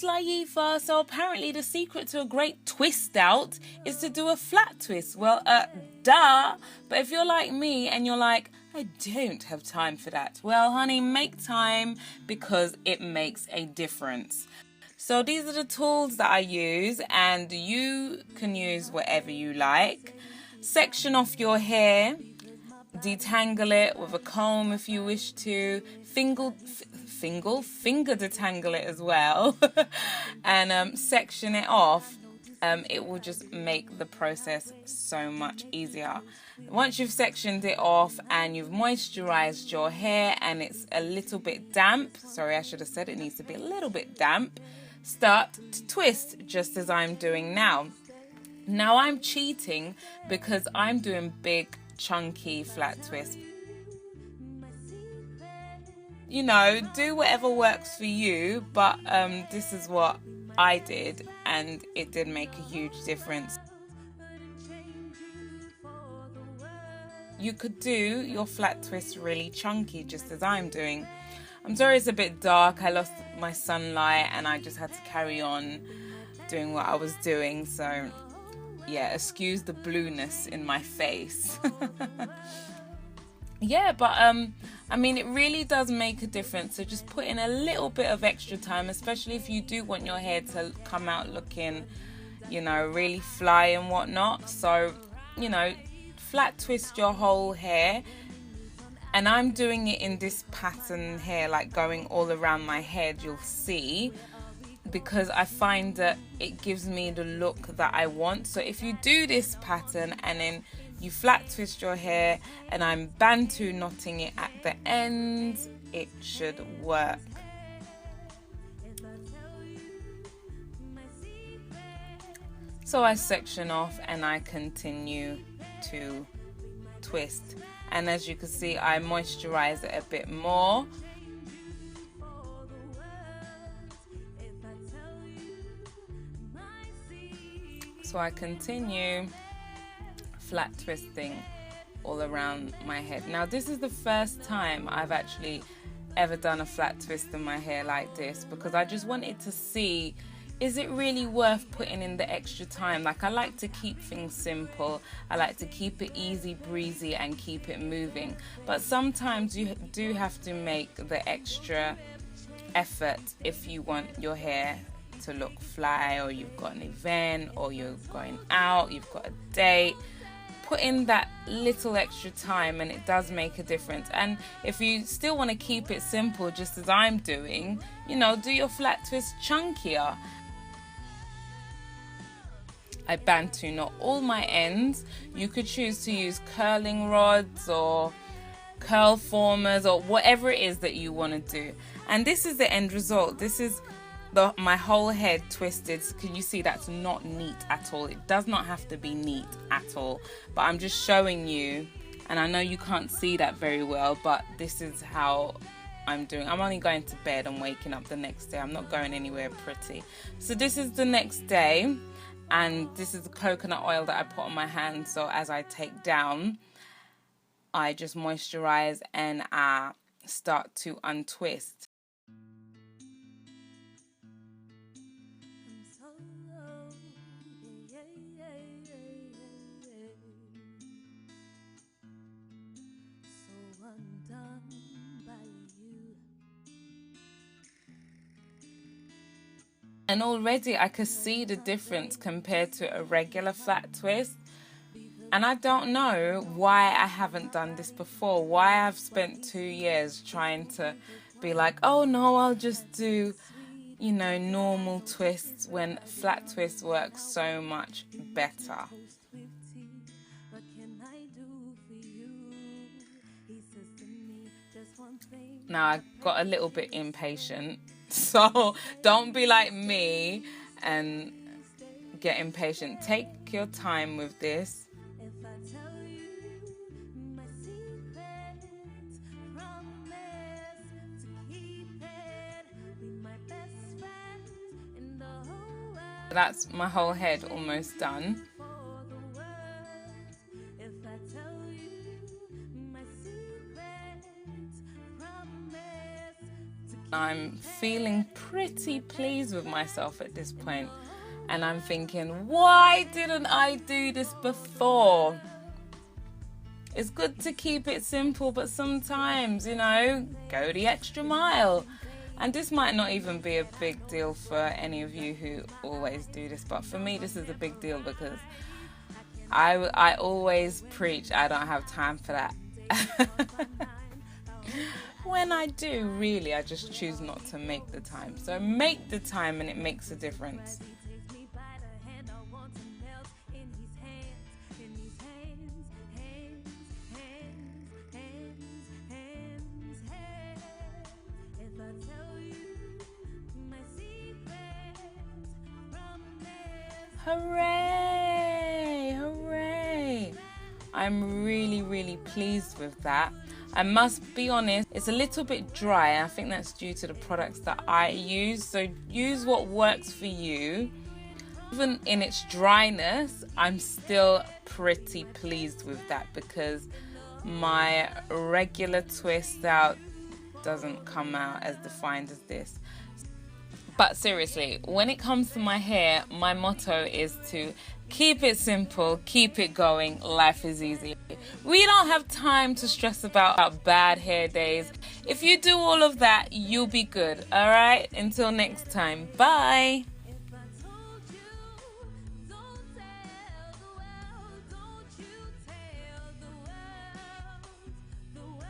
Yes, Layefa. So apparently the secret to a great twist out is to do a flat twist. Well, duh. But if you're like me and you're like, I don't have time for that. Well, honey, make time because it makes a difference. So these are the tools that I use, and you can use whatever you like. Section off your hair, detangle it with a comb if you wish to, finger detangle it as well, and section it off. It will just make the process so much easier. Once you've sectioned it off and you've moisturized your hair and it's a little bit damp, sorry, I should have said it needs to be a little bit damp, start to twist just as I'm doing now. Now I'm cheating because I'm doing big, chunky flat twists. You know, do whatever works for you, but this is what I did and it did make a huge difference. You could do your flat twist really chunky just as I'm doing. I'm sorry it's a bit dark, I lost my sunlight and I just had to carry on doing what I was doing, so yeah, excuse the blueness in my face. Yeah, but I mean, it really does make a difference. So just put in a little bit of extra time, especially if you do want your hair to come out looking, you know, really fly and whatnot. So, you know, flat twist your whole hair. And I'm doing it in this pattern here, like going all around my head, you'll see, because I find that it gives me the look that I want. So if you do this pattern and then you flat twist your hair and I'm bantu knotting it at the end, it should work. So I section off and I continue to twist. And as you can see, I moisturize it a bit more. So I continue flat twisting all around my head. Now this is the first time I've actually ever done a flat twist in my hair like this, because I just wanted to see, is it really worth putting in the extra time? Like, I like to keep things simple. I like to keep it easy breezy and keep it moving. But sometimes you do have to make the extra effort if you want your hair to look fly, or you've got an event, or you're going out, you've got a date. Put in that little extra time and it does make a difference. And if you still want to keep it simple, just as I'm doing, you know, do your flat twist chunkier. I bantu knot all my ends. You could choose to use curling rods or curl formers or whatever it is that you want to do. And this is the end result. This is my whole head twisted. Can you see that's not neat at all? It does not have to be neat at all. But I'm just showing you, and I know you can't see that very well, but this is how I'm doing. I'm only going to bed and waking up the next day. I'm not going anywhere pretty. So this is the next day. And this is the coconut oil that I put on my hand. So as I take down, I just moisturize and I start to untwist. And already I could see the difference compared to a regular flat twist. And I don't know why I haven't done this before. Why I've spent 2 years trying to be like, oh no, I'll just do, you know, normal twists, when flat twist works so much better. Now I got a little bit impatient. So don't be like me and get impatient. Take your time with this. That's my whole head almost done. I'm feeling pretty pleased with myself at this point. And I'm thinking, why didn't I do this before? It's good to keep it simple, but sometimes, you know, go the extra mile. And this might not even be a big deal for any of you who always do this, but for me this is a big deal because I always preach I don't have time for that. When I do, really, I just choose not to make the time. So make the time and it makes a difference. Hooray! Hooray! I'm really pleased with that. I must be honest, it's a little bit dry. I think that's due to the products that I use. So use what works for you. Even in its dryness, I'm still pretty pleased with that because my regular twist out doesn't come out as defined as this. But seriously, when it comes to my hair, my motto is to keep it simple, keep it going, life is easy. We don't have time to stress about bad hair days. If you do all of that, you'll be good, alright? Until next time, bye!